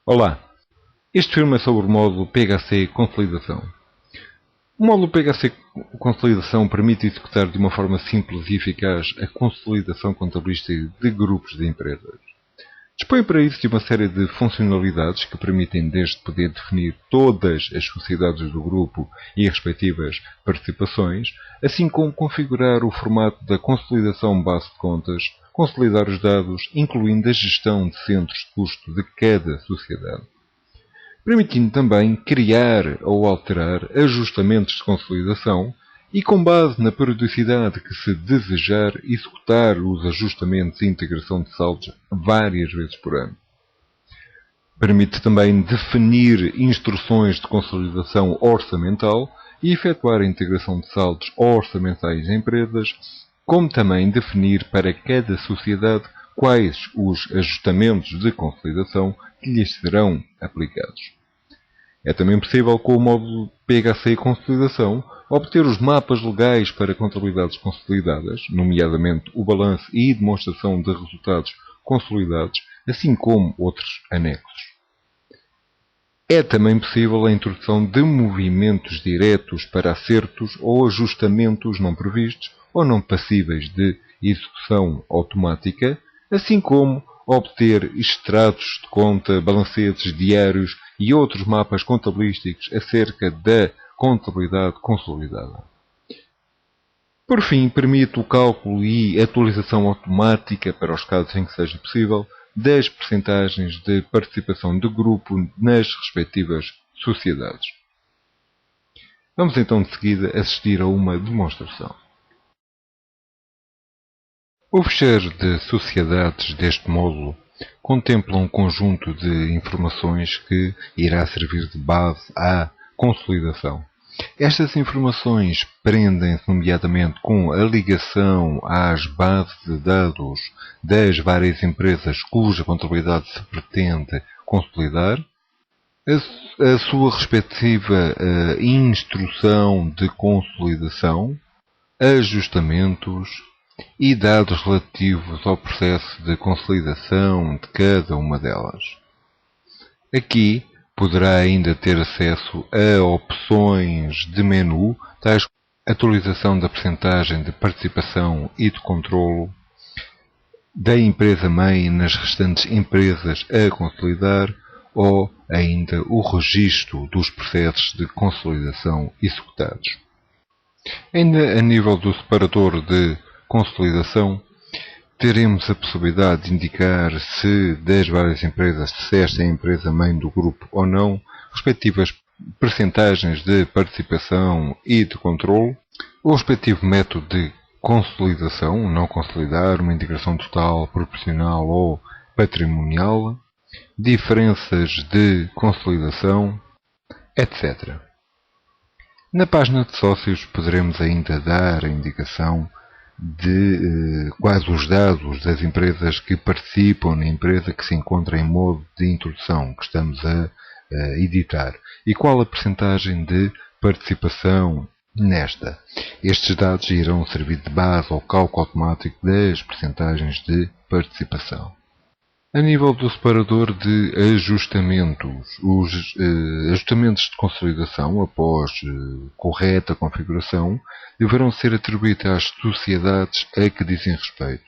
Olá, este filme é sobre o módulo PHC Consolidação. O módulo PHC Consolidação permite executar de uma forma simples e eficaz a consolidação contabilística de grupos de empresas. Dispõe para isso de uma série de funcionalidades que permitem desde poder definir todas as sociedades do grupo e as respectivas participações, assim como configurar o formato da consolidação base de contas, consolidar os dados, incluindo a gestão de centros de custo de cada sociedade, permitindo também criar ou alterar ajustamentos de consolidação e, com base na periodicidade que se desejar, executar os ajustamentos e integração de saldos várias vezes por ano. Permite também definir instruções de consolidação orçamental e efetuar a integração de saldos orçamentais em empresas, como também definir para cada sociedade quais os ajustamentos de consolidação que lhes serão aplicados. É também possível, com o módulo PHC Consolidação, obter os mapas legais para contabilidades consolidadas, nomeadamente o balanço e demonstração de resultados consolidados, assim como outros anexos. É também possível a introdução de movimentos diretos para acertos ou ajustamentos não previstos ou não passíveis de execução automática, assim como obter extratos de conta, balancetes diários e outros mapas contabilísticos acerca da contabilidade consolidada. Por fim, permite o cálculo e atualização automática, para os casos em que seja possível, das percentagens de participação do grupo nas respectivas sociedades. Vamos então de seguida assistir a uma demonstração. O fecheiro de sociedades deste módulo contempla um conjunto de informações que irá servir de base à consolidação. Estas informações prendem-se nomeadamente com a ligação às bases de dados das várias empresas cuja contabilidade se pretende consolidar, a sua respectiva instrução de consolidação, ajustamentos e dados relativos ao processo de consolidação de cada uma delas. Aqui poderá ainda ter acesso a opções de menu, tais como atualização da percentagem de participação e de controlo da empresa-mãe nas restantes empresas a consolidar, ou ainda o registro dos processos de consolidação executados. Ainda a nível do separador de consolidação, teremos a possibilidade de indicar se das várias empresas, se esta é a empresa-mãe do grupo ou não, respectivas percentagens de participação e de controle, o respectivo método de consolidação, não consolidar, uma integração total, proporcional ou patrimonial, diferenças de consolidação, etc. Na página de sócios poderemos ainda dar a indicação de quais os dados das empresas que participam na empresa que se encontra em modo de introdução, que estamos a editar, e qual a percentagem de participação nesta. Estes dados irão servir de base ao cálculo automático das percentagens de participação. A nível do separador de ajustamentos, os ajustamentos de consolidação, após correta configuração, deverão ser atribuídos às sociedades a que dizem respeito.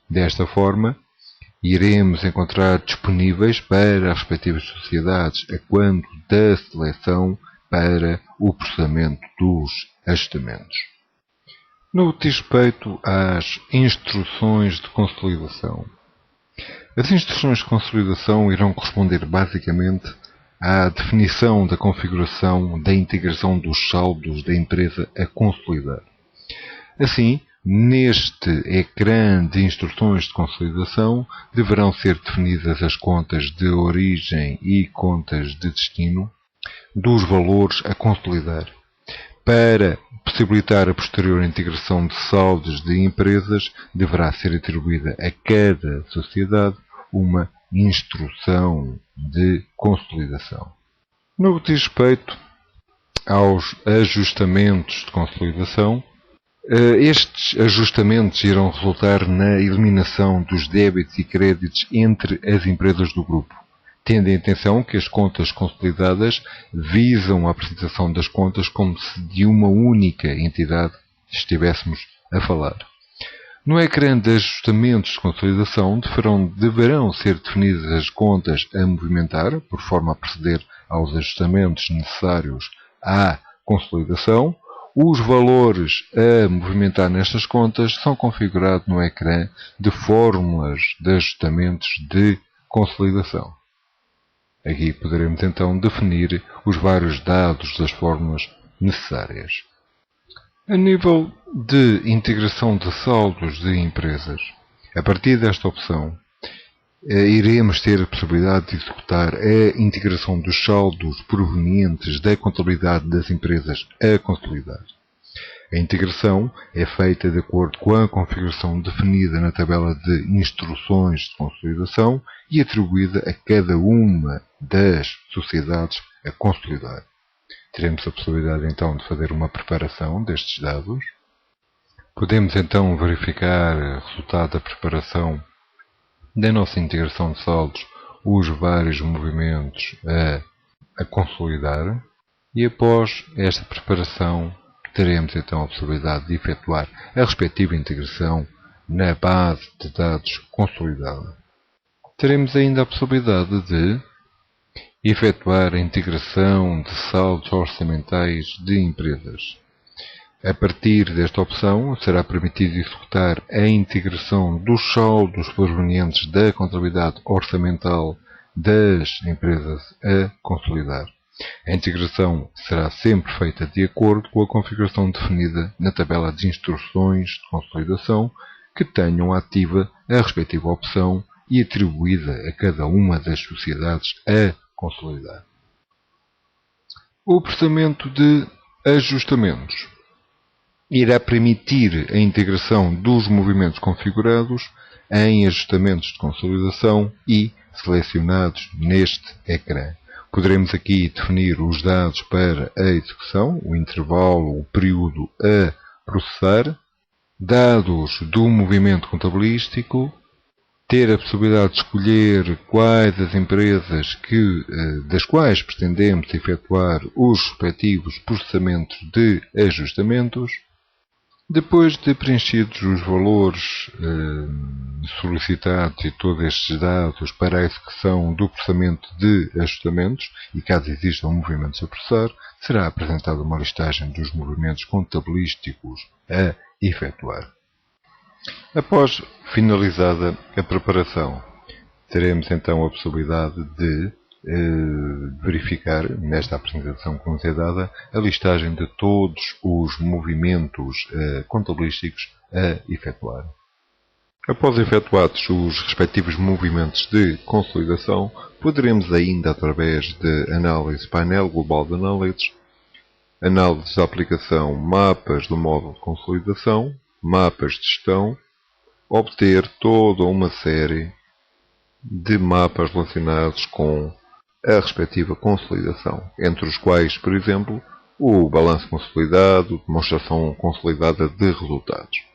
Desta forma, iremos encontrar disponíveis para as respectivas sociedades a quando da seleção para o processamento dos ajustamentos. No que diz respeito às instruções de consolidação, as instruções de consolidação irão corresponder basicamente à definição da configuração da integração dos saldos da empresa a consolidar. Assim, neste ecrã de instruções de consolidação deverão ser definidas as contas de origem e contas de destino dos valores a consolidar. Para possibilitar a posterior integração de saldos de empresas, deverá ser atribuída a cada sociedade uma instrução de consolidação. No que diz respeito aos ajustamentos de consolidação, estes ajustamentos irão resultar na eliminação dos débitos e créditos entre as empresas do grupo, tendo em atenção que as contas consolidadas visam a apresentação das contas como se de uma única entidade estivéssemos a falar. No ecrã de ajustamentos de consolidação deverão ser definidas as contas a movimentar, por forma a proceder aos ajustamentos necessários à consolidação. Os valores a movimentar nestas contas são configurados no ecrã de fórmulas de ajustamentos de consolidação. Aqui poderemos então definir os vários dados das fórmulas necessárias. A nível de integração de saldos de empresas, a partir desta opção, iremos ter a possibilidade de executar a integração dos saldos provenientes da contabilidade das empresas a consolidar. A integração é feita de acordo com a configuração definida na tabela de instruções de consolidação e atribuída a cada uma das sociedades a consolidar. Teremos a possibilidade então de fazer uma preparação destes dados. Podemos então verificar o resultado da preparação da nossa integração de saldos, os vários movimentos a consolidar, e após esta preparação teremos então a possibilidade de efetuar a respectiva integração na base de dados consolidada. Teremos ainda a possibilidade de efetuar a integração de saldos orçamentais de empresas. A partir desta opção, será permitido executar a integração dos saldos provenientes da contabilidade orçamental das empresas a consolidar. A integração será sempre feita de acordo com a configuração definida na tabela de instruções de consolidação, que tenham ativa a respectiva opção e atribuída a cada uma das sociedades a consolidar. O processamento de ajustamentos irá permitir a integração dos movimentos configurados em ajustamentos de consolidação e selecionados neste ecrã. Poderemos aqui definir os dados para a execução, o intervalo, o período a processar, dados do movimento contabilístico, ter a possibilidade de escolher quais as empresas das quais pretendemos efetuar os respectivos processamentos de ajustamentos. Depois de preenchidos os valores solicitados e todos estes dados para a execução do processamento de ajustamentos, e caso existam movimentos a processar, será apresentada uma listagem dos movimentos contabilísticos a efetuar. Após finalizada a preparação, teremos então a possibilidade de verificar, nesta apresentação que nos é dada, a listagem de todos os movimentos contabilísticos a efetuar. Após efetuados os respectivos movimentos de consolidação, poderemos ainda, através de análise painel global de análise, análise da aplicação mapas do módulo de consolidação, mapas de gestão, obter toda uma série de mapas relacionados com a respectiva consolidação, entre os quais, por exemplo, o balanço consolidado, demonstração consolidada de resultados.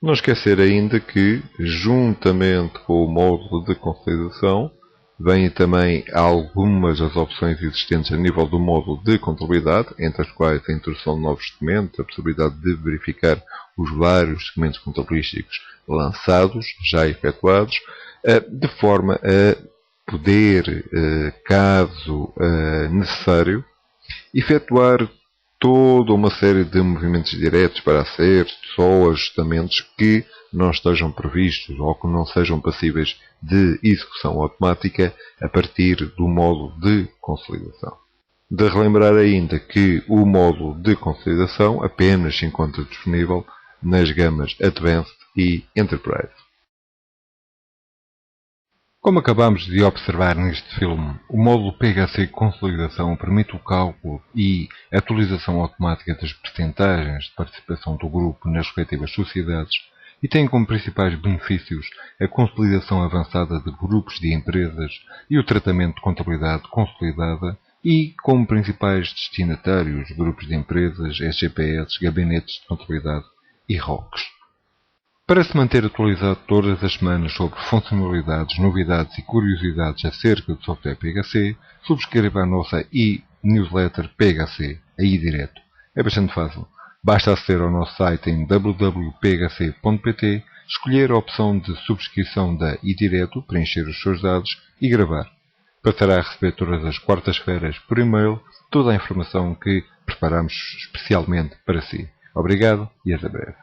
Não esquecer ainda que, juntamente com o módulo de consolidação, vêm também algumas das opções existentes a nível do módulo de contabilidade, entre as quais a introdução de novos segmentos, a possibilidade de verificar os vários segmentos contabilísticos lançados, já efetuados, de forma a poder, caso necessário, efetuar toda uma série de movimentos diretos para acertos ou ajustamentos que não estejam previstos ou que não sejam passíveis de execução automática a partir do módulo de consolidação. De relembrar ainda que o módulo de consolidação apenas se encontra disponível nas gamas Advanced e Enterprise. Como acabamos de observar neste filme, o módulo PHC Consolidação permite o cálculo e atualização automática das percentagens de participação do grupo nas respectivas sociedades e tem como principais benefícios a consolidação avançada de grupos de empresas e o tratamento de contabilidade consolidada e como principais destinatários grupos de empresas, SGPS, gabinetes de contabilidade e ROCs. Para se manter atualizado todas as semanas sobre funcionalidades, novidades e curiosidades acerca do software PHC, subscreva a nossa e-newsletter PHC, aí direto. É bastante fácil. Basta aceder ao nosso site em www.phc.pt, escolher a opção de subscrição da e-direto, preencher os seus dados e gravar. Passará a receber todas as quartas-feiras por e-mail toda a informação que preparamos especialmente para si. Obrigado e até breve.